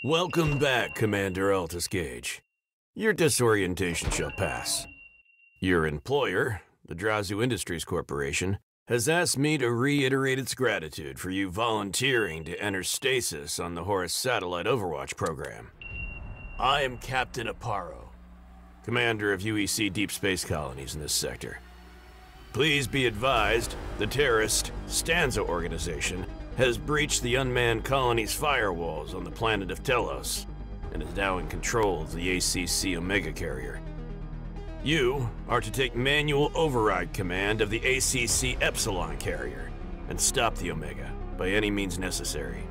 Welcome back, Commander Altus Gage. Your disorientation shall pass. Your employer, the Drazu Industries Corporation, has asked me to reiterate its gratitude for you volunteering to enter stasis on the Horus Satellite Overwatch program. I am Captain Aparo, commander of UEC deep space colonies in this sector. Please be advised, the terrorist Stanza organization has breached the unmanned colony's firewalls on the planet of Telos and is now in control of the ACC Omega carrier. You are to take manual override command of the ACC Epsilon carrier and stop the Omega by any means necessary.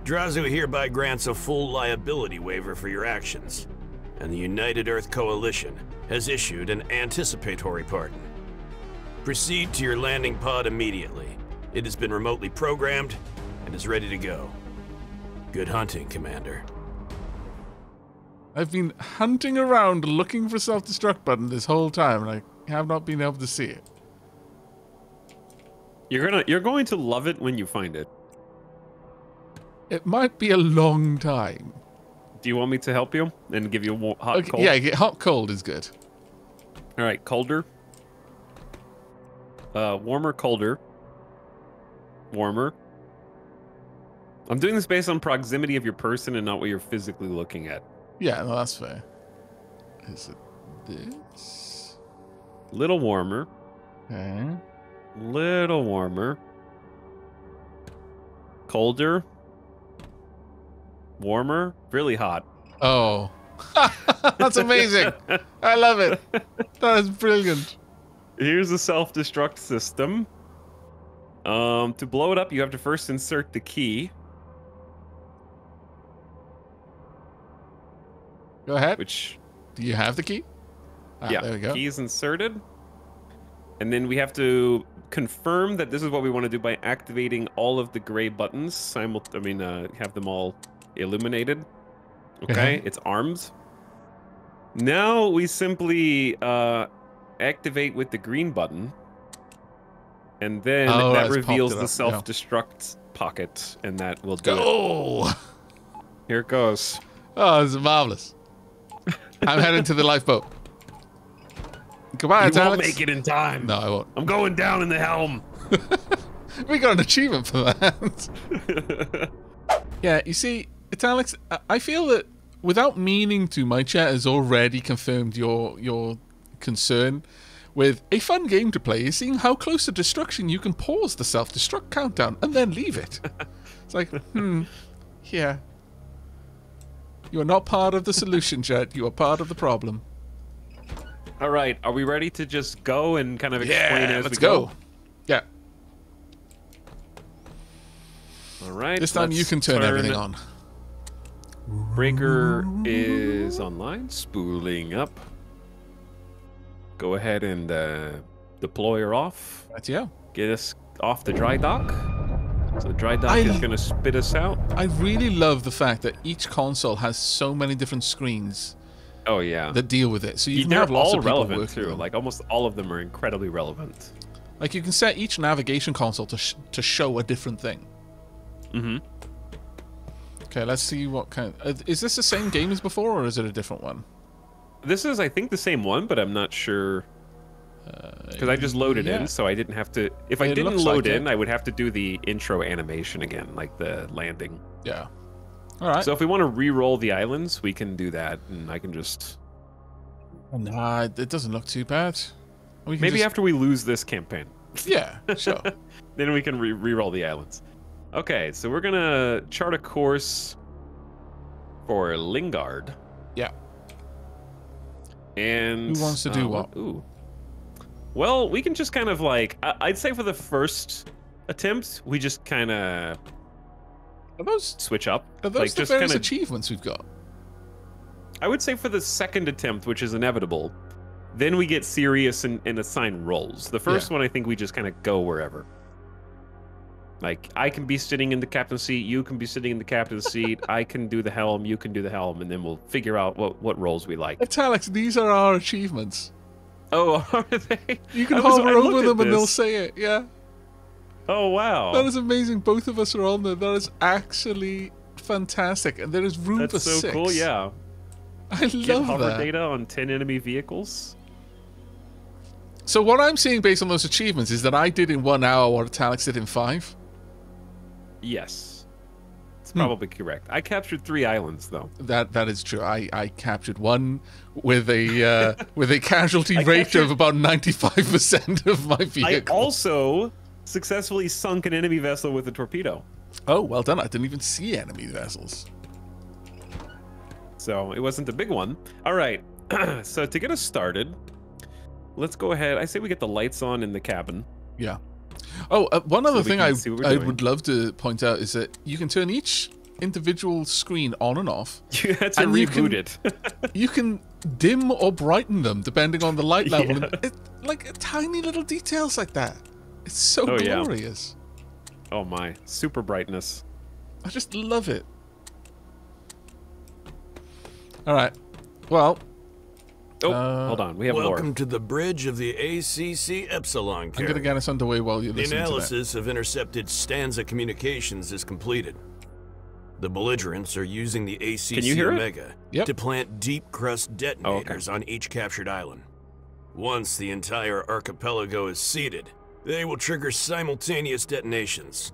Drazu hereby grants a full liability waiver for your actions, and the United Earth Coalition has issued an anticipatory pardon. Proceed to your landing pod immediately. It has been remotely programmed and is ready to go. Good hunting, Commander. I've been hunting around looking for self-destruct button this whole time, and I have not been able to see it. You're going to love it when you find it. It might be a long time. Do you want me to help you and give you a hot, cold? Yeah, hot, cold is good. All right, colder. Warmer, colder. Warmer. I'm doing this based on proximity of your person and not what you're physically looking at. Yeah, no, that's fair. Is it this? Little warmer. Okay. Little warmer. Colder. Warmer. Really hot. Oh. That's amazing. I love it. That is brilliant. Here's a self-destruct system. To blow it up, you have to first insert the key. Go ahead. Which... Do you have the key? Yeah, there we go. Key is inserted. And then we have to confirm that this is what we want to do by activating all of the gray buttons. Have them all illuminated. Okay, it's armed. Now we simply activate with the green button. And then that reveals the self-destruct pocket, and that will do it. Here it goes. Oh, this is marvelous. I'm heading to the lifeboat. Goodbye, You won't make it in time. No, I won't. I'm going down in the helm. We got an achievement for that. Yeah, you see, Italics, I feel that without meaning to, my chat has already confirmed your concern with a fun game to play is seeing how close to destruction you can pause the self-destruct countdown and then leave it. It's like, yeah. You are not part of the solution, chat. You are part of the problem. All right, are we ready to just go and kind of explain as we go? Yeah. All right. This time you can turn everything on. Breaker is online, spooling up. Go ahead and deploy her off. Right, yeah. Get us off the dry dock. So the dry dock is going to spit us out. I really love the fact that each console has so many different screens. Oh yeah. That deal with it. So you can They're have lots all of people relevant working too. Like almost all of them are incredibly relevant. Like you can set each navigation console to show a different thing. Mm-hmm. Okay, let's see what kind. Is this the same game as before, or is it a different one? This is, I think, the same one, but I'm not sure. Because I just loaded in, so I didn't have to... If I didn't load in, I would have to do the intro animation again, like the landing. Yeah. All right. So if we want to re-roll the islands, we can do that, and I can just... Nah, it doesn't look too bad. Maybe after we lose this campaign. Yeah, sure. Then we can re-roll the islands. Okay, so we're going to chart a course for Lingard. Yeah. And who wants to do what? Ooh. Well, we can just kind of like... I'd say for the first attempt, we just kind of switch up. Are those like, the various achievements we've got? I would say for the second attempt, which is inevitable, then we get serious and assign roles. The first one, I think we just kind of go wherever. Like, I can be sitting in the captain's seat, you can be sitting in the captain's seat, I can do the helm, you can do the helm, and then we'll figure out what roles we like. Italics, these are our achievements. Oh, are they? You can hover over them and they'll say it, yeah. Oh, wow. That is amazing. Both of us are on there. That is actually fantastic. And there is room for That's so 6. cool, yeah. I Get love hover that. data on 10 enemy vehicles. So what I'm seeing based on those achievements is that I did in 1 hour what Alex did in 5. Yes. It's probably correct. I captured 3 islands, though. That is true. I captured one with a with a casualty rate of about 95% of my I vehicle. also successfully sunk an enemy vessel with a torpedo. Oh, well done. I didn't even see enemy vessels. So it wasn't a big one. All right. So to get us started, let's go ahead. I say we get the lights on in the cabin. Yeah. Oh, one other thing I doing. would love to point out is that you can turn each individual screen on and off. You had to And reboot it. You can dim or brighten them depending on the light level. Yeah. And like tiny little details like that. It's so Oh, yeah. glorious. Oh my, super brightness. I just love it. All right. Well. Oh, hold on. We have Welcome more. to the bridge of the ACC Epsilon I'm carrier. going to get us underway while you're The listening to that. analysis of intercepted stanza communications is completed. The belligerents are using the ACC Can you hear it? Omega Yep. to plant deep crust detonators on each captured island. Once the entire archipelago is seeded, they will trigger simultaneous detonations.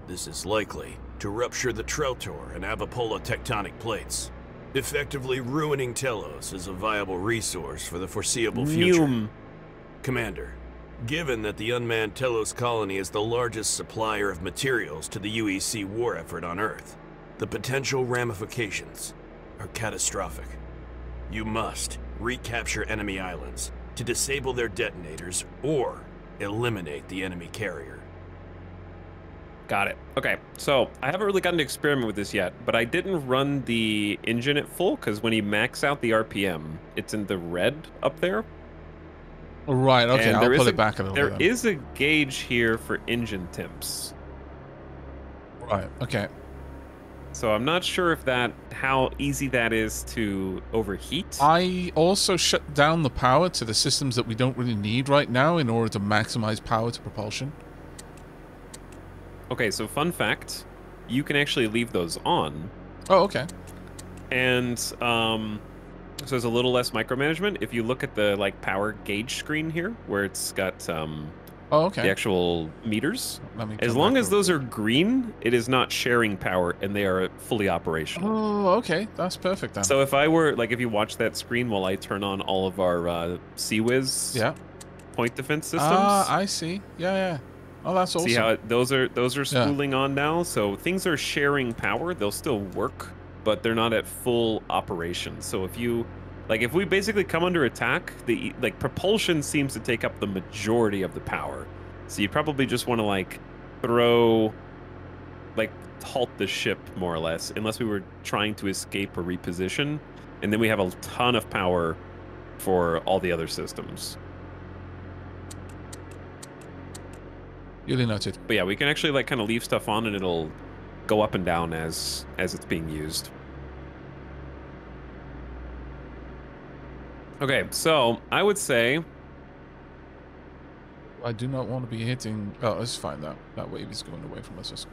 This is likely to rupture the Trautor and Avipola tectonic plates, effectively ruining Telos as a viable resource for the foreseeable future. Neum. Commander, given that the unmanned Telos colony is the largest supplier of materials to the UEC war effort on Earth, the potential ramifications are catastrophic. You must recapture enemy islands to disable their detonators or eliminate the enemy carrier. Got it. Okay, so I haven't really gotten to experiment with this yet, but I didn't run the engine at full because when you max out the RPM, it's in the red up there. Right, okay, And I'll there is pull a- it back a little There bit. then. is a gauge here for engine temps. Right, okay. So I'm not sure if how easy that is to overheat. I also shut down the power to the systems that we don't really need right now in order to maximize power to propulsion. Okay, so fun fact, you can actually leave those on, Oh, okay. and so there's a little less micromanagement. If you look at the power gauge screen here, where it's got Oh, okay. the actual meters, Let me as come long back as over. those are green, it is not sharing power, and they are fully operational. Oh, okay. That's perfect then. So if I were if you watch that screen while I turn on all of our CWIS yeah. point defense systems. Ah, I see. Yeah, yeah. Oh, that's awesome. See how those are spooling on now, so things are sharing power. They'll still work, but they're not at full operation. So if you if we basically come under attack, the propulsion seems to take up the majority of the power. So you probably just want to throw halt the ship more or less, unless we were trying to escape or reposition, and then we have a ton of power for all the other systems. Duly noted. But yeah, we can actually kind of leave stuff on and it'll go up and down as it's being used. Okay, so I would say I do not want to be hitting... Oh, it's fine. That wave is going away from us. That's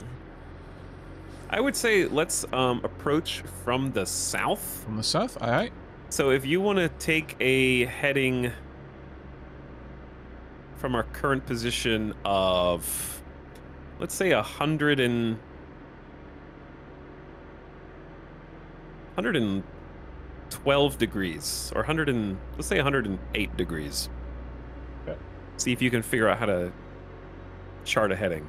good. let's approach from the south. From the south? Aye, aye. So if you want to take a heading from our current position of, let's say 112 degrees, or let's say 108 degrees. Okay. See if you can figure out how to chart a heading.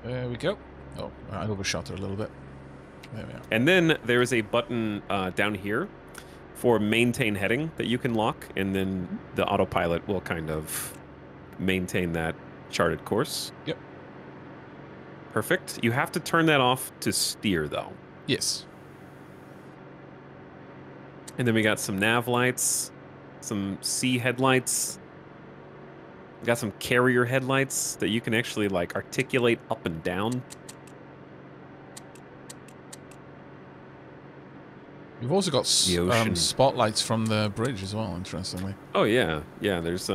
There we go. Oh, I overshot her a little bit. There we are. And then there is a button down here for maintain heading that you can lock, and then the autopilot will kind of maintain that charted course. Yep. Perfect. You have to turn that off to steer, though. Yes. And then we got some nav lights, some sea headlights. We got some carrier headlights that you can actually articulate up and down. We've also got The ocean. spotlights from the bridge as well, interestingly. Oh yeah, yeah. There's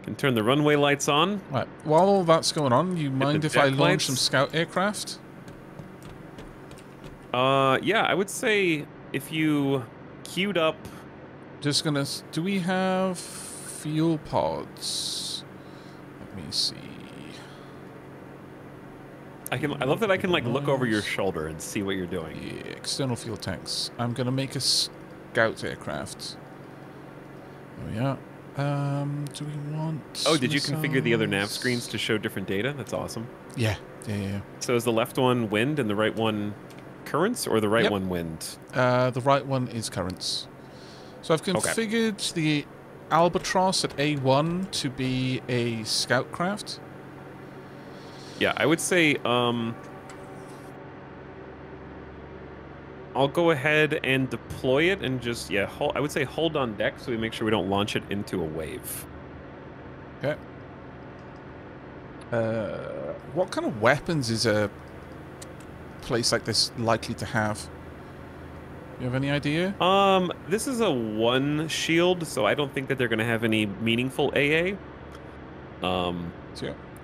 Can turn the runway lights on. Right. While all that's going on, you mind if I launch lights. some scout aircraft? Yeah, I would say if you queued up. Just gonna. Do we have fuel pods? Let me see. I love that I can like look over your shoulder and see what you're doing. Yeah, external fuel tanks. I'm gonna make a scout aircraft. There we are. Do we want? Oh, did you missiles? configure the other nav screens to show different data? That's awesome. Yeah. So is the left one wind and the right one currents, or the right one wind? The right one is currents. So I've configured the Albatross at A1 to be a scout craft. Yeah, I would say I'll go ahead and deploy it and just, I would say hold on deck so we make sure we don't launch it into a wave. Okay. What kind of weapons is a place like this likely to have? You have any idea? This is a one shield, so I don't think that they're going to have any meaningful AA. Yeah.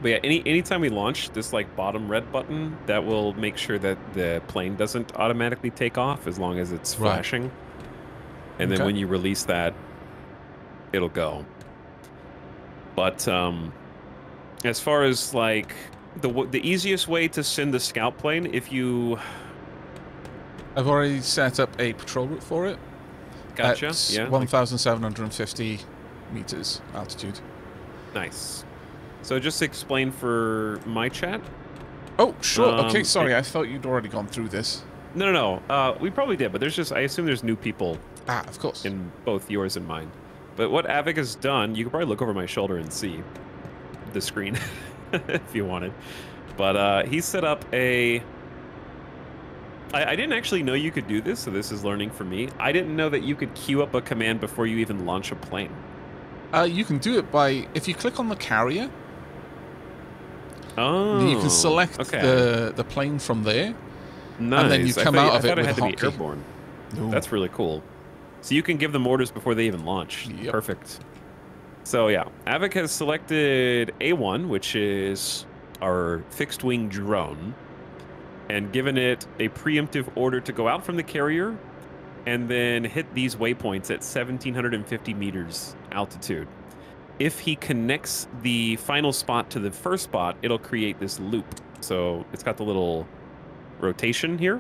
But yeah, anytime we launch this like bottom red button, that will make sure that the plane doesn't automatically take off as long as it's flashing. And then when you release that, it'll go. But as far as like the easiest way to send the scout plane, if you... I've already set up a patrol route for it. Gotcha. At yeah. 1,750 meters altitude. Nice. So just to explain for my chat. Oh, sure. Okay, sorry. I thought you'd already gone through this. No. We probably did, but there's just, I assume there's new people. Of course. In both yours and mine. But what Aavak has done, you can probably look over my shoulder and see the screen if you wanted. But he's set up a... I didn't actually know you could do this, so this is learning for me. I didn't know that you could queue up a command before you even launch a plane. You can do it by... If you click on the carrier... Oh, you can select the plane from there. Nice. And then you come out of it with it had hotkey. to be airborne. Ooh. That's really cool. So you can give them orders before they even launch. Yep. Perfect. So yeah, Aavak has selected A1, which is our fixed-wing drone, and given it a preemptive order to go out from the carrier and then hit these waypoints at 1,750 meters altitude. If he connects the final spot to the first spot, it'll create this loop. So it's got the little rotation here.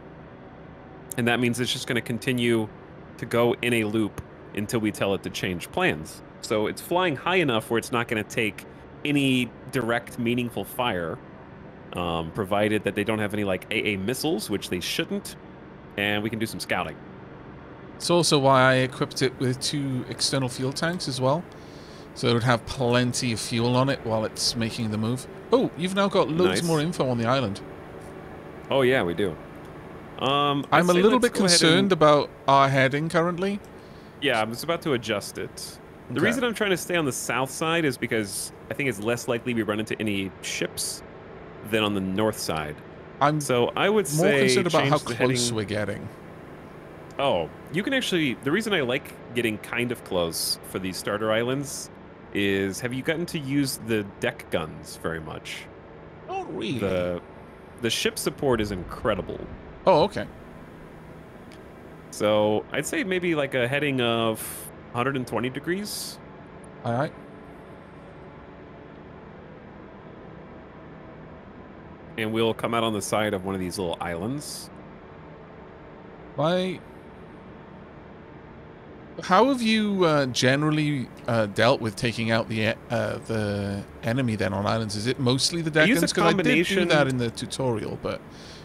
And that means it's just going to continue to go in a loop until we tell it to change plans. So it's flying high enough where it's not going to take any direct, meaningful fire, provided that they don't have any like AA missiles, which they shouldn't, and we can do some scouting. It's also why I equipped it with 2 external fuel tanks as well. So it would have plenty of fuel on it while it's making the move. Oh, you've now got loads more info on the island. Oh yeah, we do. I'm a little bit concerned about our heading currently. Yeah, I was about to adjust it. The reason I'm trying to stay on the south side is because I think it's less likely we run into any ships than on the north side. So I would say more concerned about how close heading... we're getting. Oh, you can actually... The reason I like getting kind of close for these starter islands is, have you gotten to use the deck guns very much? Not really. The ship support is incredible. Oh, okay. So I'd say maybe like a heading of 120 degrees. All right. And we'll come out on the side of one of these little islands. How have you generally dealt with taking out the enemy then on islands? Is it mostly the deck guns? Because I did do that in the tutorial, but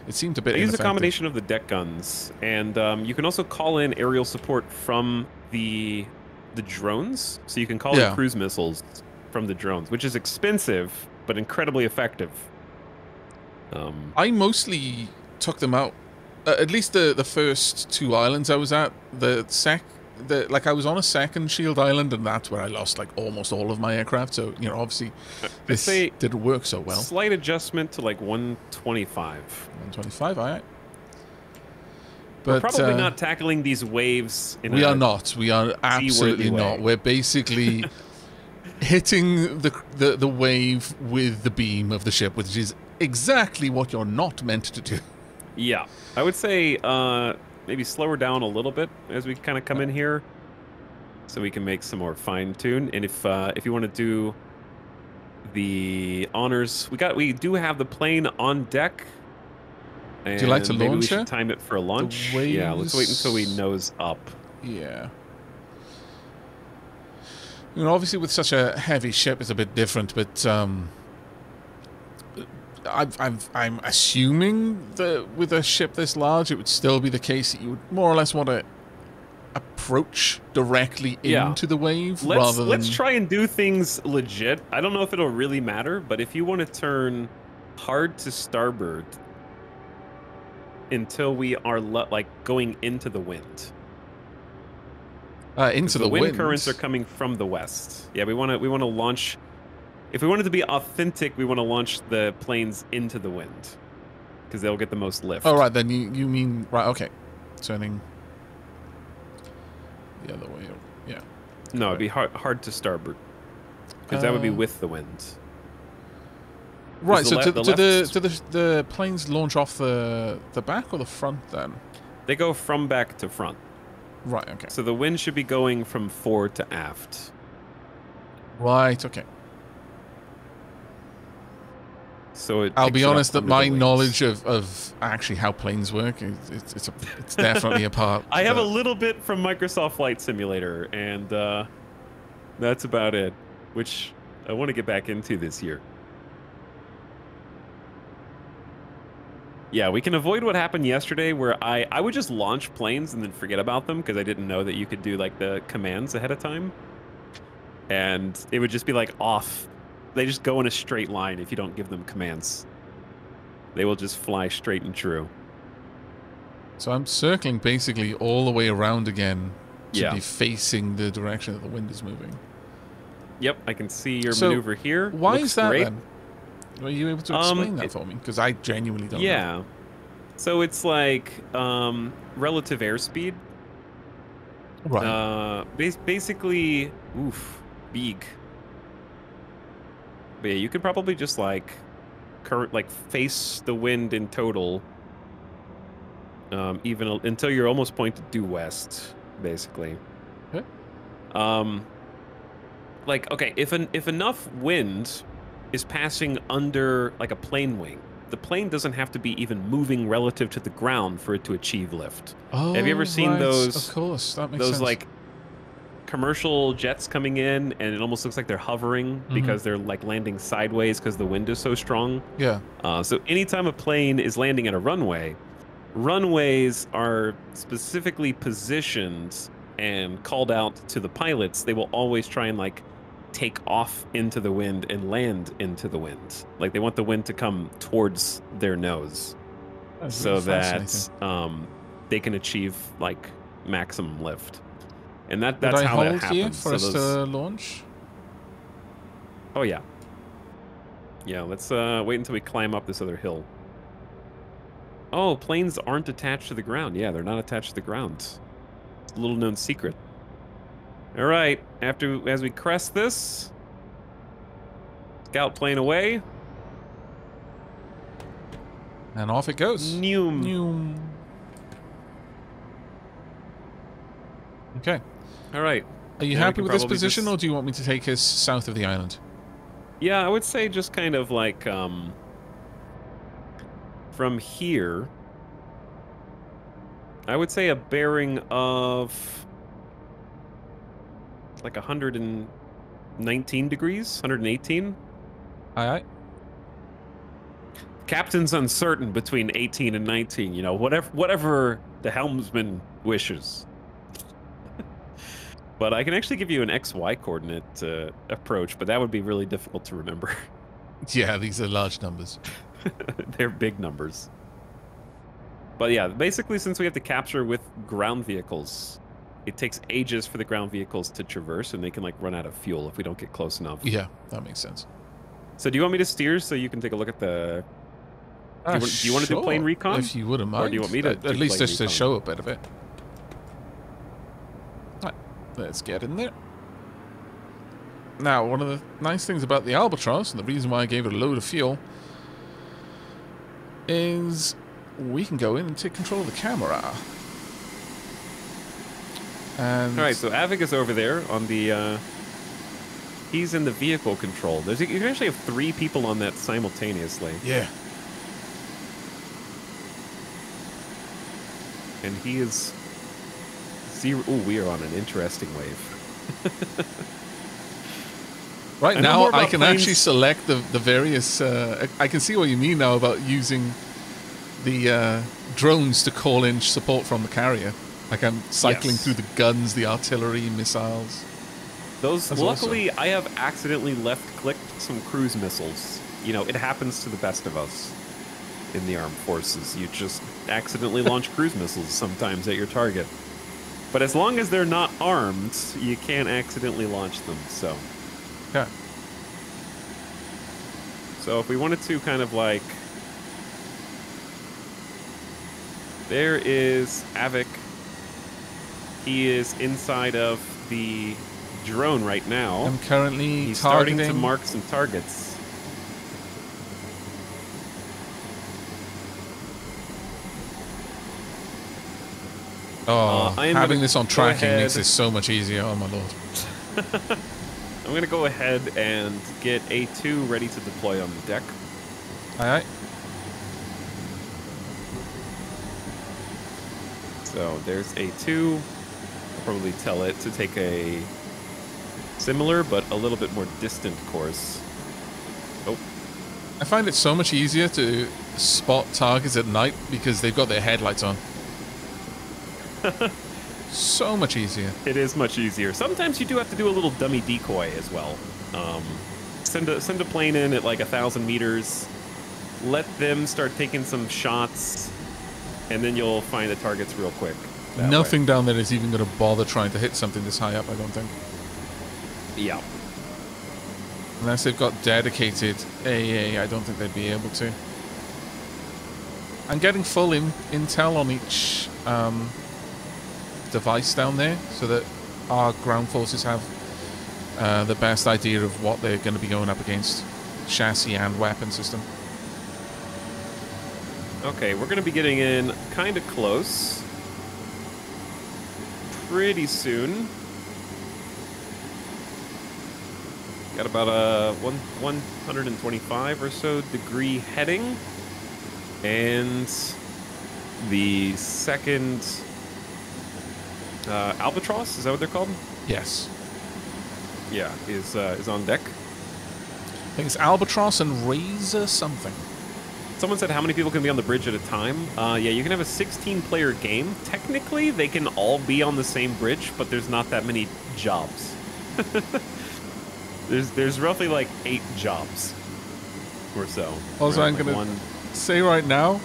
it seemed a bit ineffective. I use a combination of the deck guns, and you can also call in aerial support from the drones. So you can call in cruise missiles from the drones, which is expensive but incredibly effective. I mostly took them out. At least the first 2 islands I was at. Like I was on a second shield island, and that's where I lost like almost all of my aircraft. So obviously this didn't work so well. Slight adjustment to like 125. 125, all right. But we're probably not tackling these waves. We are not. We are absolutely not. We're basically hitting the wave with the beam of the ship, which is exactly what you're not meant to do. Yeah, I would say maybe slow her down a little bit as we kind of come in here, so we can make some more fine tune. And if you want to do the honors, we do have the plane on deck. And do you like to maybe launch we should it? time it for a launch. Yeah, let's wait until we nose up. Yeah. You know, obviously with such a heavy ship, it's a bit different, but I'm assuming that with a ship this large, it would still be the case that you would more or less want to approach directly into the wave rather than... Let's try and do things legit. I don't know if it'll really matter, but if you want to turn hard to starboard until we are like going into the wind. Into the wind currents are coming from the west. Yeah, we want to launch. If we want it to be authentic, we want to launch the planes into the wind because they'll get the most lift. Oh, right. Then you mean right? Okay, turning the other way. Yeah. No, it'd be hard to starboard because that would be with the wind. Right. So do the planes launch off the back or the front then? They go from back to front. Right. Okay. So the wind should be going from forward to aft. Right. Okay. So I'll be honest that my knowledge of actually how planes work it's definitely a part. I have a little bit from Microsoft Flight Simulator, and that's about it, which I want to get back into this year. Yeah, we can avoid what happened yesterday where I would just launch planes and then forget about them because I didn't know that you could do like the commands ahead of time. And it would just be like off. They just go in a straight line if you don't give them commands. They will just fly straight and true. So I'm circling basically all the way around again to be facing the direction that the wind is moving. Yep, I can see your maneuver here. Why Looks is that great. then? Are you able to explain that for me? Because I genuinely don't know. Yeah. So it's like relative airspeed. Right. Basically, big. But yeah, you could probably just like face the wind in total, even until you're almost pointed due west, basically. Okay. Okay, if enough wind is passing under like a plane wing, the plane doesn't have to be even moving relative to the ground for it to achieve lift. Oh, have you ever seen those? Of course, that makes sense. Those like commercial jets coming in, and it almost looks like they're hovering because they're like landing sideways because the wind is so strong. Yeah. So anytime a plane is landing at a runway, runways are specifically positioned and called out to the pilots. They will always try and like take off into the wind and land into the wind. Like they want the wind to come towards their nose so that they can achieve like maximum lift. And that's how that happens. Here for us to launch? Oh yeah. Yeah, let's wait until we climb up this other hill. Oh, planes aren't attached to the ground. Yeah, they're not attached to the ground. It's a little known secret. All right, as we crest this, scout plane away. And off it goes. Noom. Noom. Okay. All right. Are you happy with this position, or do you want me to take us south of the island? Yeah, I would say just kind of like from here, I would say a bearing of like 119 degrees, 118. Aye. Captain's uncertain between 18 and 19, you know, whatever the helmsman wishes. But I can actually give you an XY coordinate approach, but that would be really difficult to remember. Yeah, these are large numbers. They're big numbers. But yeah, basically since we have to capture with ground vehicles, it takes ages for the ground vehicles to traverse, and they can like run out of fuel if we don't get close enough. Yeah, that makes sense. So do you want me to steer so you can take a look at the... Do you want to do plane recon? If you wouldn't mind. Or do you want me to at least just to recon? show a bit of it. Right, let's get in there. Now, one of the nice things about the Albatross, and the reason why I gave it a load of fuel, is we can go in and take control of the camera. And All right, so Aavak is over there on the. He's in the vehicle control. You can actually have 3 people on that simultaneously. yeah. And he is 0. Ooh, we are on an interesting wave. Right I know now, more I about can planes. actually select the various... I can see what you mean now about using the drones to call in support from the carrier. Like I'm cycling Yes. through the guns, the artillery, missiles. Those, That's luckily, I have accidentally left-clicked some cruise missiles. You know, it happens to the best of us in the armed forces. You just accidentally launch cruise missiles sometimes at your target. But as long as they're not armed, you can't accidentally launch them, so... Yeah. So if we wanted to kind of like... There is Aavak. He is inside of the drone right now. I'm currently He's targeting... starting to mark some targets. Oh, I'm having gonna this on go tracking makes ahead. this so much easier. Oh, my lord. I'm going to go ahead and get A2 ready to deploy on the deck. Alright. So there's A2. I'll probably tell it to take a similar but a little bit more distant course. Oh, I find it so much easier to spot targets at night because they've got their headlights on. So much easier. it is much easier. Sometimes you do have to do a little dummy decoy as well. Send a plane in at like 1,000 meters. Let them start taking some shots, and then you'll find the targets real quick. that Nothing down there is even going to bother trying to hit something this high up, I don't think. way. Yeah. Unless they've got dedicated AA, I don't think they'd be able to. I'm getting full intel on each device down there so that our ground forces have the best idea of what they're going to be going up against, chassis and weapon system. Okay, we're going to be getting in kind of close. Pretty soon. Got about a 125 or so degree heading. And the second Albatross, is that what they're called? Yes. Yeah, is on deck. I think it's Albatross and Razor something. Someone said how many people can be on the bridge at a time. Yeah, you can have a 16-player game. Technically, they can all be on the same bridge, but there's not that many jobs. There's roughly like 8 jobs or so. Also, Right, I'm like going one. to say right now,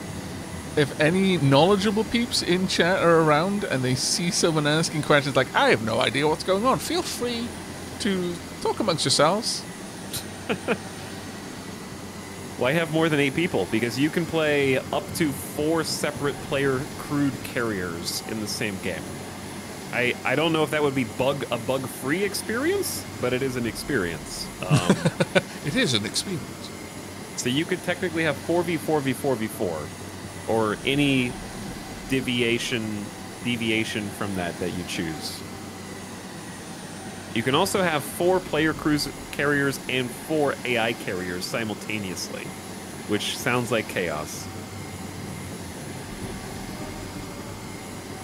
if any knowledgeable peeps in chat are around and they see someone asking questions like, I have no idea what's going on, feel free to talk amongst yourselves. Well, I have more than 8 people because you can play up to 4 separate player crewed carriers in the same game. I don't know if that would be a bug-free experience, but it is an experience. It is an experience. So you could technically have 4v4v4v4, or any deviation from that you choose. You can also have 4 player cruise carriers and 4 AI carriers simultaneously, which sounds like chaos.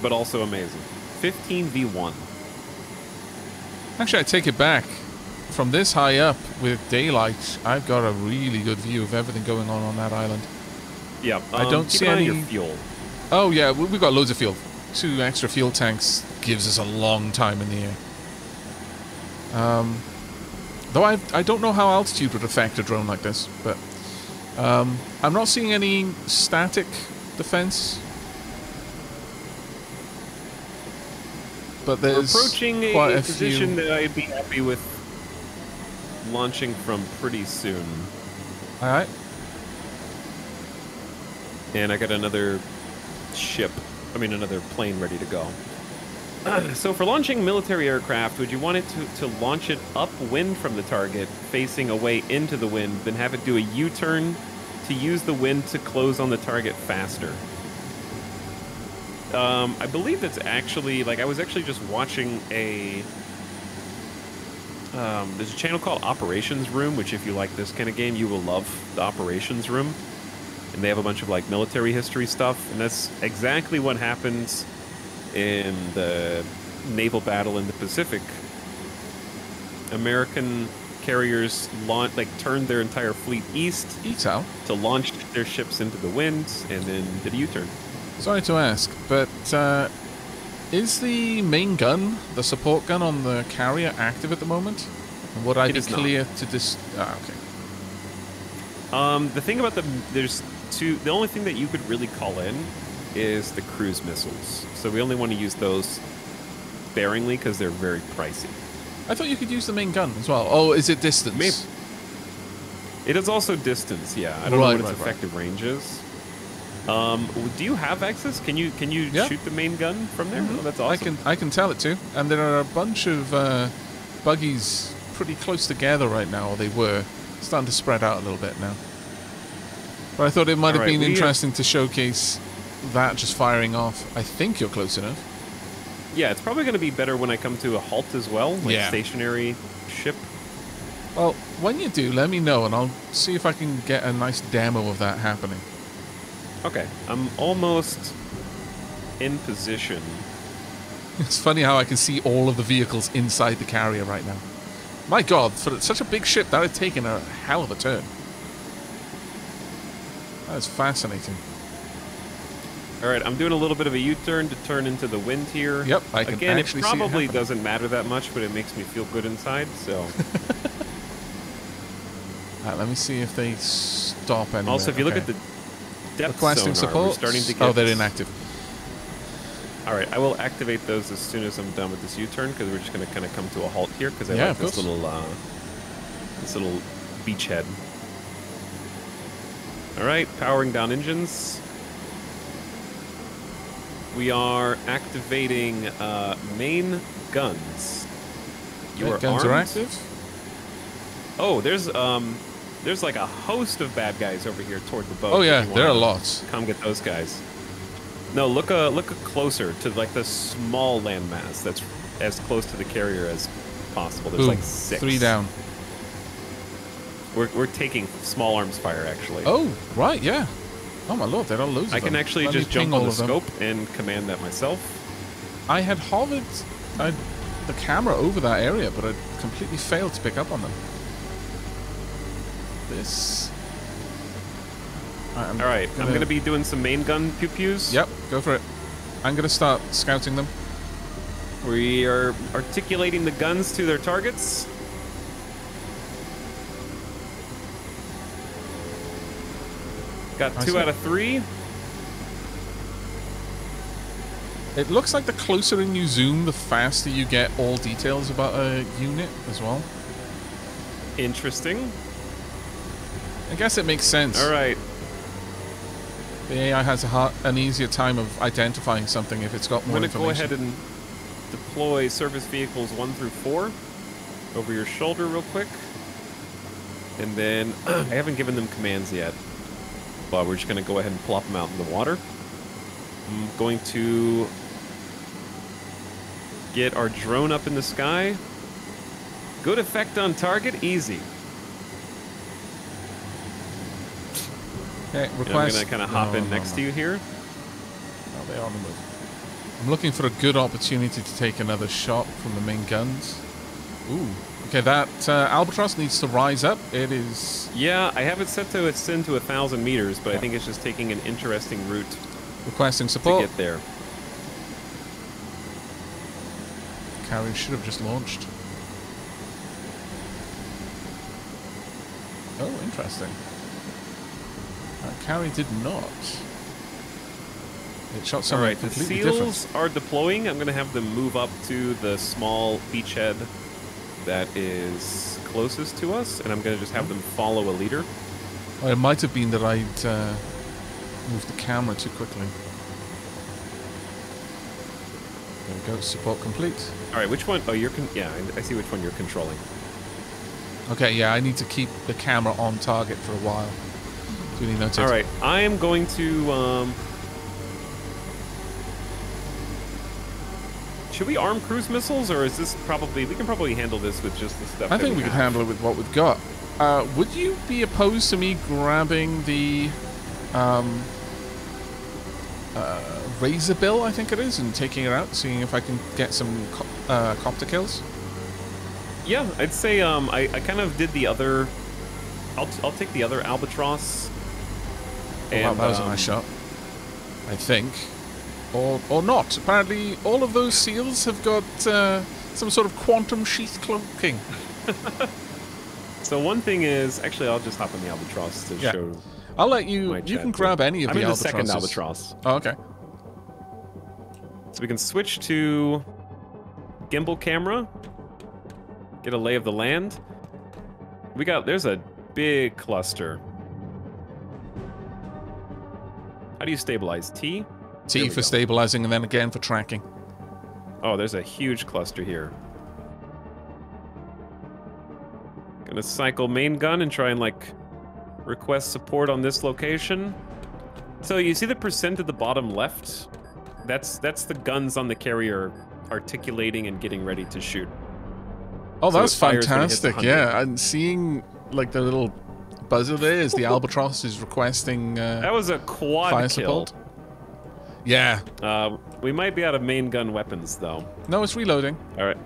But also amazing. 15v1. Actually, I take it back. From this high up with daylight, I've got a really good view of everything going on that island. Yeah, I don't keep see an eye on any your fuel. Oh yeah, we've got loads of fuel. 2 extra fuel tanks gives us a long time in the air. Though I don't know how altitude would affect a drone like this, but I'm not seeing any static defense. But We're there's approaching quite a a position few. that I'd be happy with launching from pretty soon. All right. And I got another another plane ready to go. So for launching military aircraft, would you want it to launch it upwind from the target, facing away into the wind, then have it do a U-turn to use the wind to close on the target faster? I believe that's actually, like, I was actually just watching a... there's a channel called Operations Room, which if you like this kind of game, you will love the Operations Room. And they have a bunch of, like, military history stuff, and that's exactly what happens in the naval battle in the Pacific. American carriers turned their entire fleet east to launch their ships into the wind and then did a U-turn. Sorry to ask, but is the main gun, the support gun on the carrier, active at the moment? And would I be clear to this? Ah, okay. The thing about there's two. The only thing that you could really call in is the cruise missiles. So we only want to use those sparingly because they're very pricey. I thought you could use the main gun as well. Oh, is it distance? Maybe. It is also distance, yeah. I don't know what its effective range is. Do you have access? Can you shoot the main gun from there? Oh, that's awesome. I can tell it too. And there are a bunch of buggies pretty close together right now, or they were. Starting to spread out a little bit now. But I thought it might have been interesting to showcase that just firing off. I think you're close enough. Yeah, it's probably going to be better when I come to a halt as well, like stationary ship. Well, when you do, let me know, and I'll see if I can get a nice demo of that happening. Okay, I'm almost in position. It's funny how I can see all of the vehicles inside the carrier right now. My God, for such a big ship, that had taken a hell of a turn. That is fascinating. All right, I'm doing a little bit of a U-turn to turn into the wind here. Yep, I can Again, actually it probably see it doesn't matter that much, but it makes me feel good inside, so... Alright, let me see if they stop anywhere. Also, if you look at the depth requesting sonar, support. we're starting to get... Oh, they're inactive. All right, I will activate those as soon as I'm done with this U-turn, because we're just going to kind of come to a halt here, because I like this little beachhead. All right, powering down engines. We are activating main guns. Guns are active. Oh, there's like a host of bad guys over here toward the boat. Oh yeah, there are lots. Come get those guys. No, look closer to like the small landmass that's as close to the carrier as possible. There's like 6. 3 down. We're taking small arms fire actually. Oh right, yeah. Oh my lord, there are loads of them. I can actually just jump on the scope and command that myself. I had hovered the camera over that area, but I completely failed to pick up on them. This... Alright, I'm going to be doing some main gun pew-pews. Yep, go for it. I'm going to start scouting them. We are articulating the guns to their targets. Got 2 out of 3. It looks like the closer in you zoom, the faster you get all details about a unit as well. Interesting. I guess it makes sense. Alright. The AI has an easier time of identifying something if it's got more information. I'm going to go ahead and deploy surface vehicles 1 through 4 over your shoulder real quick. And then, I haven't given them commands yet, but we're just going to go ahead and plop them out in the water. I'm going to get our drone up in the sky. Good effect on target, easy. Okay, I'm going to kind of hop in next to you here. Oh, they are on the move. I'm looking for a good opportunity to take another shot from the main guns. Ooh. Okay, that Albatross needs to rise up. It is... Yeah, I have it set to ascend to 1,000 meters, but I think it's just taking an interesting route. Requesting support. To get there. Carrier should have just launched. Oh, interesting. Carrier did not. It shot something completely different. The SEALs are deploying. I'm going to have them move up to the small beachhead that is closest to us, and I'm going to just have them follow a leader. Well, it might have been that I'd moved the camera too quickly. There we go. Support complete. All right, which one? Oh, yeah, I see which one you're controlling. Okay, yeah, I need to keep the camera on target for a while. Really notice. All right, I am going to. Should we arm cruise missiles, or is this probably we can probably handle this with just the stuff? I think we can handle it with what we've got. Would you be opposed to me grabbing the Razor Bill, I think it is, and taking it out, seeing if I can get some copter kills? Yeah, I'd say I kind of did the other. I'll take the other Albatross. And, wow, that was a nice shot. I think. Or not. Apparently, all of those seals have got some sort of quantum sheath cloaking. So one thing is, actually, I'll just hop on the Albatross to show. I'll let you. You can grab any of the Albatrosses. I'm in the second Albatross. Oh, okay. So we can switch to gimbal camera. Get a lay of the land. There's a big cluster. How do you stabilize? T? T for stabilizing, and then again for tracking. Oh, there's a huge cluster here. Gonna cycle main gun and try and, like, request support on this location. So you see the percent at the bottom left? That's the guns on the carrier articulating and getting ready to shoot. Oh, that's fantastic, yeah. And seeing, like, the little buzzer there as the Albatross is requesting that was a quad fire kill. Support. Yeah. We might be out of main gun weapons, though. No, it's reloading. All right.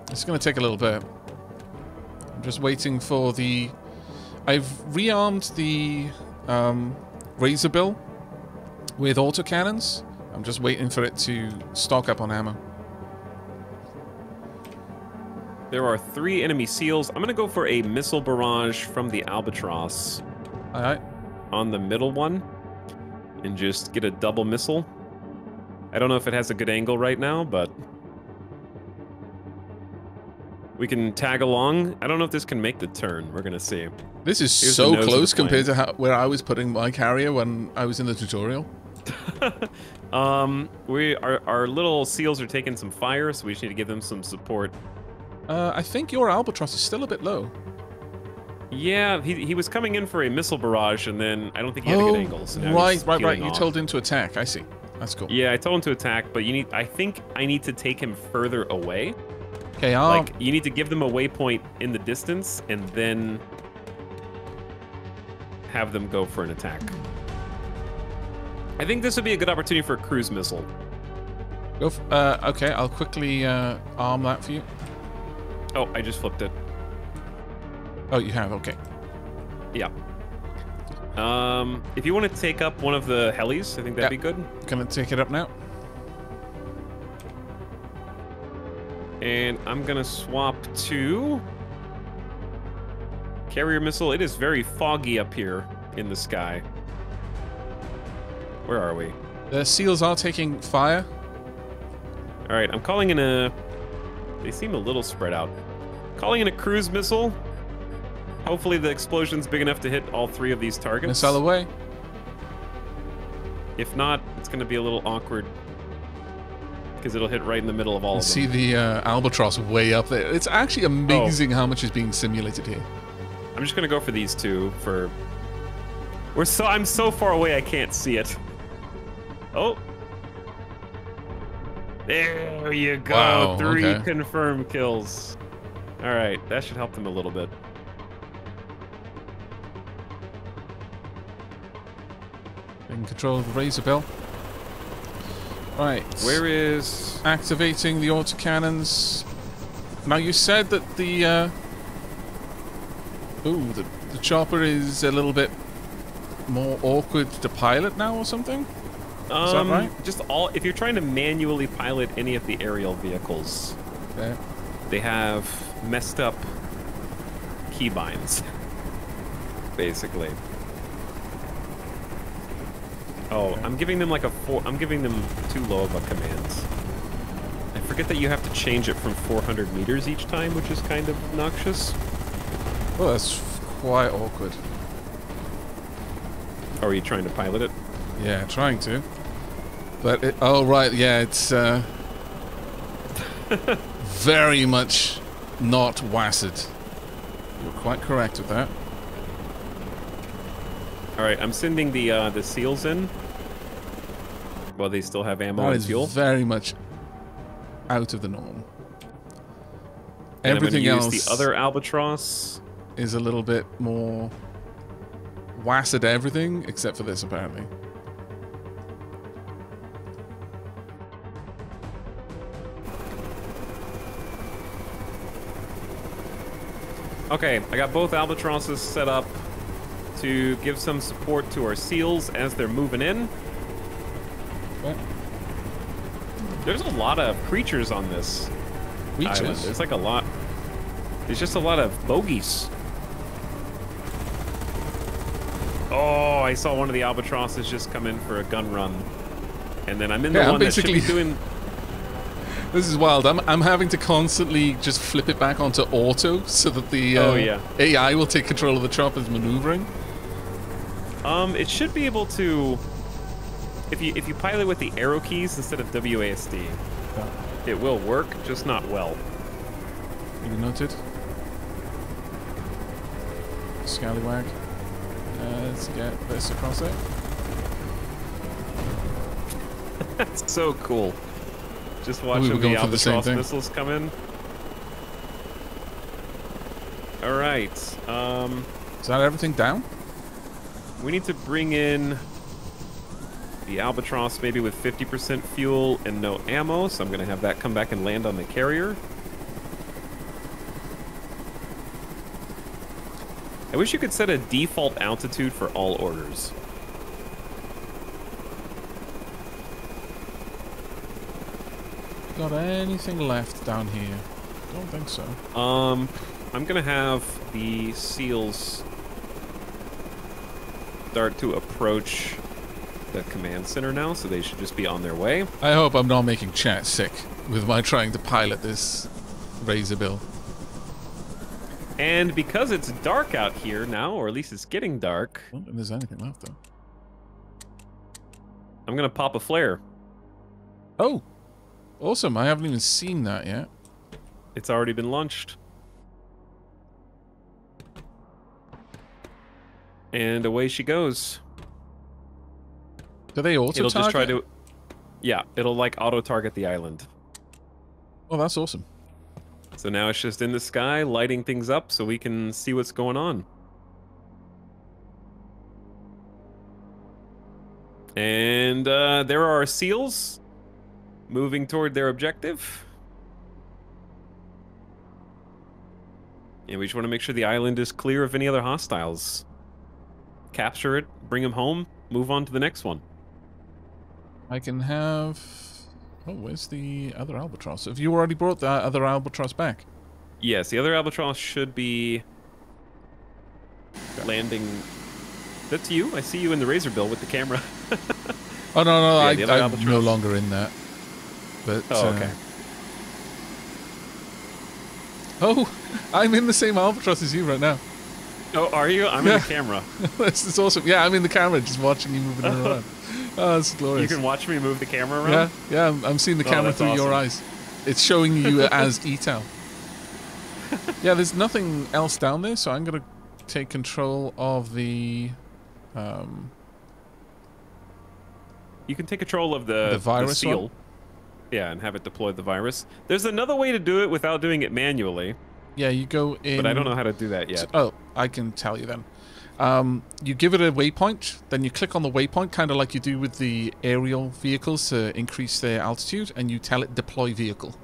It's going to take a little bit. I'm just waiting for the... I've rearmed the Razor Bill with autocannons. I'm just waiting for it to stock up on ammo. There are 3 enemy seals. I'm going to go for a missile barrage from the Albatross. All right. On the middle one. And just get a double missile. I don't know if it has a good angle right now, but... we can tag along. I don't know if this can make the turn. We're going to see. This is so close compared to where I was putting my carrier when I was in the tutorial. Our little seals are taking some fire, so we just need to give them some support. I think your Albatross is still a bit low. Yeah, he was coming in for a missile barrage, and then I don't think he had a good angle. So now right. You told him to attack. I see. That's cool. Yeah, I told him to attack, but I think I need to take him further away. Okay, like, you need to give them a waypoint in the distance, and then have them go for an attack. I think this would be a good opportunity for a cruise missile. Go. Okay, I'll quickly arm that for you. Oh, I just flipped it. Oh, you have? Okay. Yeah. If you want to take up one of the helis, I think that'd be good. Gonna take it up now. And I'm gonna swap to carrier missile. It is very foggy up here in the sky. Where are we? The seals are taking fire. All right, I'm calling in a... They seem a little spread out. Calling in a cruise missile. Hopefully the explosion's big enough to hit all 3 of these targets. Missile away. If not, it's going to be a little awkward. Because it'll hit right in the middle of all of them. See the Albatross way up there. It's actually amazing how much is being simulated here. I'm just going to go for these 2 for... I'm so far away I can't see it. Oh. There you go. Wow, 3 confirmed kills. All right, that should help them a little bit. In control of the Razor Bill. Right. Where is... Activating the autocannons. Now, you said that the... the chopper is a little bit more awkward to pilot now or something? Is that right? If you're trying to manually pilot any of the aerial vehicles, they have messed up keybinds, basically. Oh, I'm giving them like I'm giving them too low of a command. I forget that you have to change it from 400 meters each time, which is kind of obnoxious. Oh, that's quite awkward. Or are you trying to pilot it? Yeah, trying to. But oh right, yeah, it's very much not WASD. You're quite correct with that. All right, I'm sending the seals in. Well, they still have ammo and fuel. Very much out of the norm. And Everything I'm else use the other albatross is a little bit more WASD everything, except for this apparently. Okay, I got both albatrosses set up to give some support to our seals as they're moving in. What? There's a lot of creatures on this island. There's like a lot. There's just a lot of bogeys. Oh, I saw one of the albatrosses just come in for a gun run. And then I'm in the one that should be doing... This is wild. I'm having to constantly just flip it back onto auto so that the AI will take control of the chopper's maneuvering. It should be able to, if you pilot with the arrow keys instead of WASD, it will work, just not well. You noted. Scallywag. Let's get this across it. That's so cool. Just watching the albatross missiles come in. All right. Is that everything down? We need to bring in the albatross maybe with 50% fuel and no ammo, so I'm going to have that come back and land on the carrier. I wish you could set a default altitude for all orders. Got anything left down here? Don't think so. I'm gonna have the seals start to approach the command center now, so they should just be on their way. I hope I'm not making chat sick with my trying to pilot this Razor Bill. And because it's dark out here now, or at least it's getting dark. I don't think there's anything left though. I'm gonna pop a flare. Oh! Awesome, I haven't even seen that yet. It's already been launched. And away she goes. Do they auto-target? It'll just try to... Yeah, it'll like auto-target the island. Oh, that's awesome. So now it's just in the sky, lighting things up so we can see what's going on. And there are seals moving toward their objective. And we just want to make sure the island is clear of any other hostiles. Capture it, bring them home, move on to the next one. I can have... Oh, where's the other albatross? Have you already brought that other albatross back? Yes, the other albatross should be landing. That's you. I see you in the Razor Bill with the camera. Oh, no, Yeah, I'm no longer in that. But, oh, okay. Oh, I'm in the same albatross as you right now. Oh, are you? I'm in the camera. This awesome. Yeah, I'm in the camera just watching you moving around. Oh, that's glorious. You can watch me move the camera around? Yeah, I'm seeing the camera through your eyes. It's showing you as Etal. Yeah, there's nothing else down there, so I'm going to take control of the... You can take control of the virus seal. one? Yeah, and have it deploy the virus. There's another way to do it without doing it manually. Yeah, you go in... But I don't know how to do that yet. Oh, I can tell you then. You give it a waypoint, then you click on the waypoint, kind of like you do with the aerial vehicles to increase their altitude, and you tell it deploy vehicle.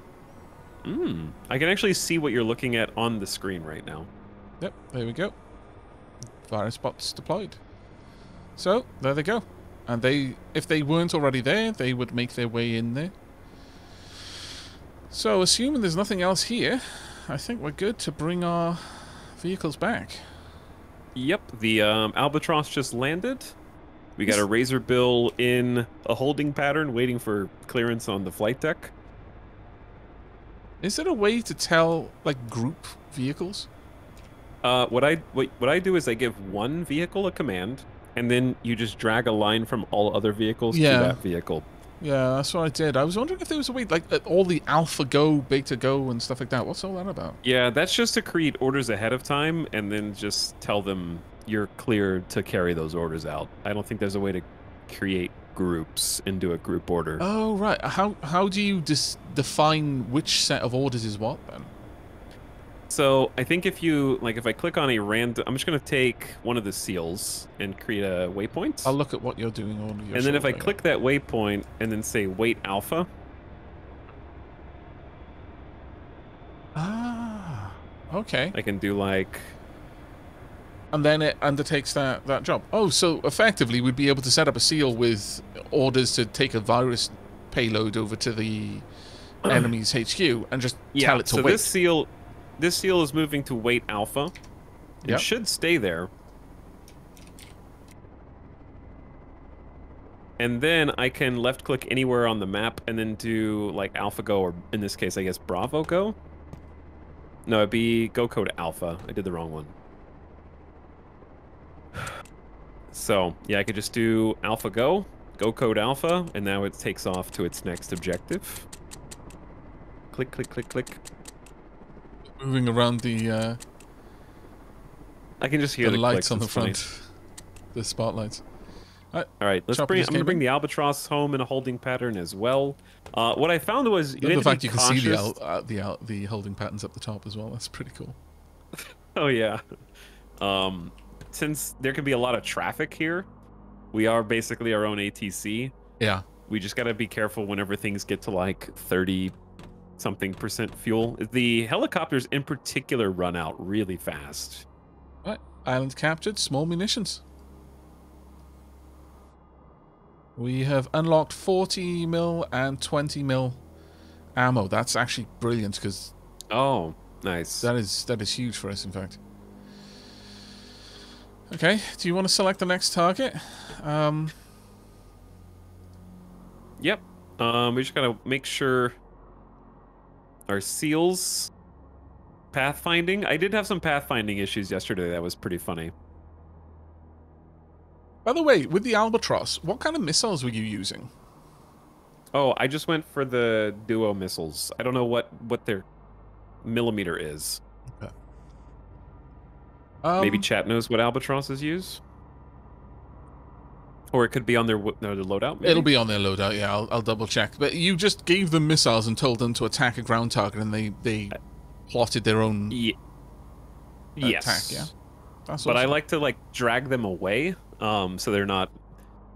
I can actually see what you're looking at on the screen right now. Yep, there we go. Virus bots deployed. So, there they go. And they, if they weren't already there, they would make their way in there. So, assuming there's nothing else here, I think we're good to bring our vehicles back. Yep, the Albatross just landed. We got a Razor Bill in a holding pattern waiting for clearance on the flight deck. Is there a way to tell, like, group vehicles? What I do is I give one vehicle a command, and then you just drag a line from all other vehicles to that vehicle. Yeah, that's what I did. I was wondering if there was a way, like all the Alpha Go, Beta Go, and stuff like that. What's all that about? Yeah, that's just to create orders ahead of time and then just tell them you're clear to carry those orders out. I don't think there's a way to create groups into a group order. Oh, right. How do you define which set of orders is what, then? So I think if you, like, if I click on a random, I'm just going to take one of the seals and create a waypoint. I'll look at what you're doing. And then if I click that waypoint and then say wait alpha. Ah, okay. I can do like... And then it undertakes that job. Oh, so effectively we'd be able to set up a seal with orders to take a virus payload over to the enemy's HQ and just tell it to wait. This seal is moving to wait alpha. It should stay there. And then I can left click anywhere on the map and then do like alpha go, or in this case I guess bravo go. No, it'd be go code alpha. I did the wrong one. So yeah, I could just do alpha go code alpha, and now it takes off to its next objective. Click, click, click, click. Moving around the I can just hear the lights on the funny. front, the spotlights. All right, I'm gonna bring the albatross home in a holding pattern as well. What I found was the fact you can see the holding patterns up the top as well. That's pretty cool. Oh yeah. Since there can be a lot of traffic here, we are basically our own ATC. Yeah. We just gotta be careful whenever things get to like 30-something% fuel. The helicopters in particular run out really fast. Right. Island captured, small munitions. We have unlocked 40 mil and 20 mil ammo. That's actually brilliant because... Oh, nice. That is huge for us, in fact. Okay, do you want to select the next target? Yep. We just gotta make sure our seals pathfinding. I did have some pathfinding issues yesterday. That was pretty funny. By the way, with the Albatross, what kind of missiles were you using? Oh, I just went for the duo missiles. I don't know what their millimeter is. Okay. Maybe chat knows what albatrosses use, or it could be on their loadout. Maybe? It'll be on their loadout. Yeah, I'll double check. But you just gave them missiles and told them to attack a ground target, and they plotted their own attack. Yeah, that's but awesome. I like to drag them away, so they're not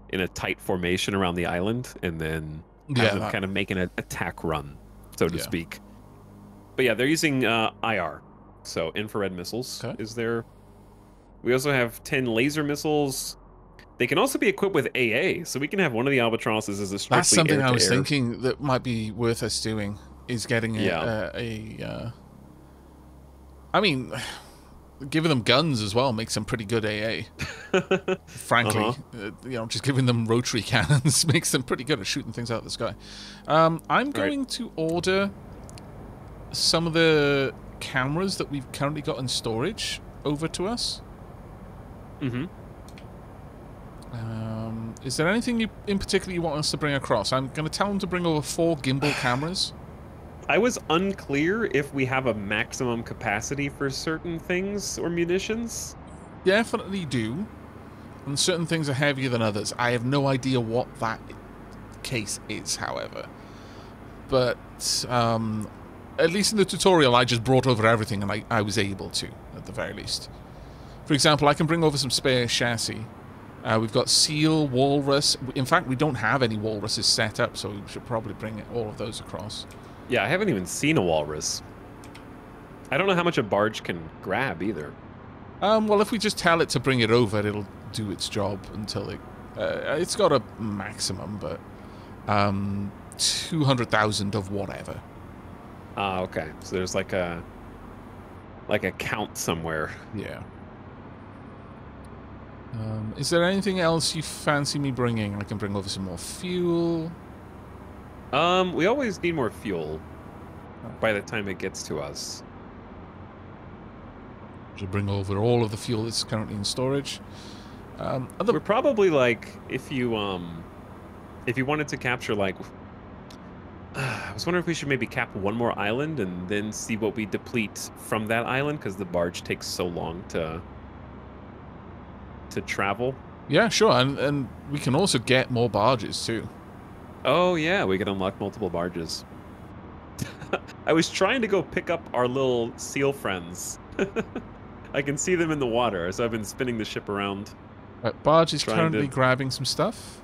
in a tight formation around the island, and then have them kind of making an attack run, so to speak. But yeah, they're using IR, so infrared missiles is there. We also have 10 laser missiles. They can also be equipped with AA, so we can have one of the albatrosses as a strictly That's something I was air-to-air. thinking that might be worth us doing, is getting I mean, giving them guns as well makes them pretty good AA. Frankly, just giving them rotary cannons makes them pretty good at shooting things out of the sky. I'm going to order some of the cameras that we've currently got in storage over to us. Mm-hmm. Is there anything in particular you want us to bring across? I'm going to tell them to bring over 4 gimbal cameras. I was unclear if we have a maximum capacity for certain things or munitions. Definitely do. And certain things are heavier than others. I have no idea what that case is, however. But at least in the tutorial, I just brought over everything, and I was able to, at the very least. For example, I can bring over some spare chassis. We've got seal, walrus. In fact, we don't have any walruses set up, so we should probably bring all of those across. Yeah, I haven't even seen a walrus. I don't know how much a barge can grab either. Well, if we just tell it to bring it over, it'll do its job until it's got a maximum, but 200,000 of whatever. Ah, okay. So there's like a count somewhere. Yeah. Is there anything else you fancy me bringing? I can bring over some more fuel. We always need more fuel by the time it gets to us. Should bring over all of the fuel that's currently in storage. We're probably if you if you wanted to capture like, I was wondering if we should maybe cap one more island and then see what we deplete from that island, because the barge takes so long to travel. Yeah, sure, and we can also get more barges too. Oh yeah, we can unlock multiple barges. I was trying to go pick up our little seal friends. I can see them in the water, so I've been spinning the ship around. Right, barge is currently grabbing some stuff.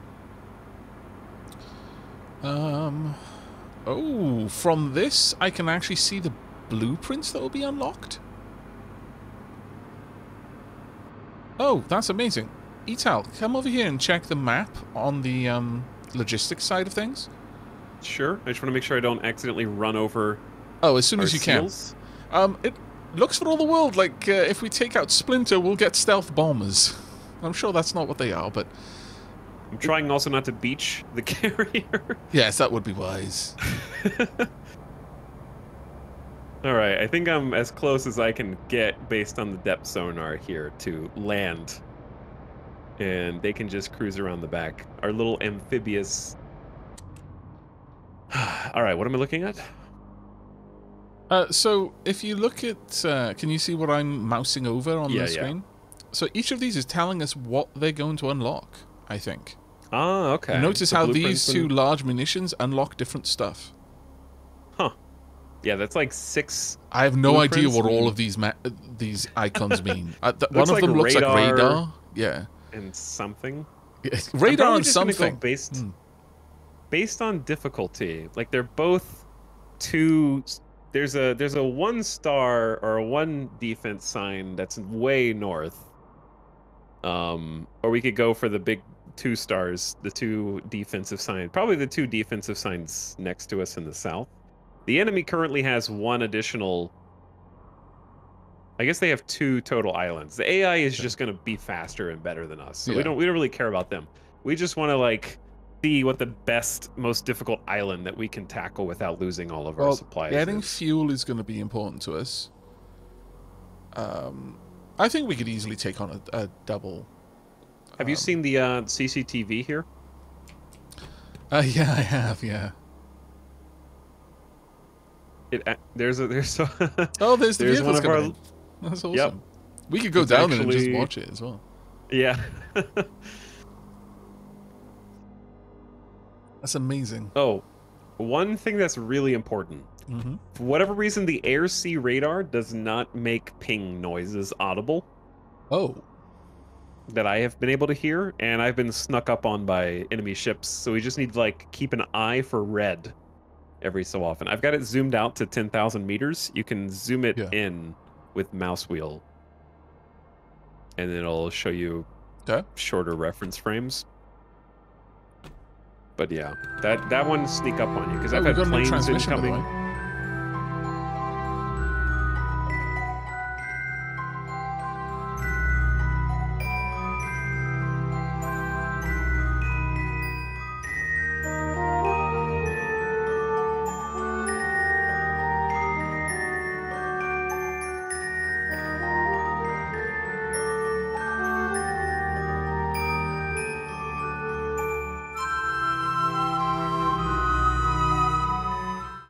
Oh, from this, I can actually see the blueprints that will be unlocked. Oh, that's amazing. Etal, come over here and check the map on the logistics side of things. Sure. I just want to make sure I don't accidentally run over. Oh, as soon as you seals. can. It looks for all the world like if we take out Splinter, we'll get stealth bombers. I'm sure that's not what they are, but... I'm trying also not to beach the carrier. Yes, that would be wise. All right, I think I'm as close as I can get based on the depth sonar here to land. And they can just cruise around the back. Our little amphibious... All right, what am I looking at? So, if you look at... can you see what I'm mousing over on the screen? So, each of these is telling us what they're going to unlock, I think. Ah, okay. And notice how these two large munitions unlock different stuff. Huh. Yeah, that's like 6... I have no idea what all of these icons mean. One of like them looks like radar. Yeah. And something. Yeah, radar and something. Go based on difficulty. Like they're both 2... There's a 1 star or a 1 defense sign that's way north. Or we could go for the big 2 stars, the 2 defensive signs. Probably the 2 defensive signs next to us in the south. The enemy currently has 1 additional... I guess they have 2 total islands. The AI is just going to be faster and better than us. So we don't really care about them. We just want to like see what the best, most difficult island that we can tackle without losing all of our supplies. Getting fuel is going to be important to us. I think we could easily take on a double. Have you seen the CCTV here? Yeah, I have. Yeah. There's oh, there's the vehicles one of coming in. That's awesome. Yep. We could go down there and just watch it as well. Yeah. That's amazing. Oh, one thing that's really important. Mm-hmm. For whatever reason, the air-sea radar does not make ping noises audible. Oh. That I have been able to hear, and I've been snuck up on by enemy ships, so we just need to like keep an eye for red every so often. I've got it zoomed out to 10,000 meters. You can zoom it in with mouse wheel, and it'll show you shorter reference frames. But yeah, that one sneak up on you because I've had planes incoming.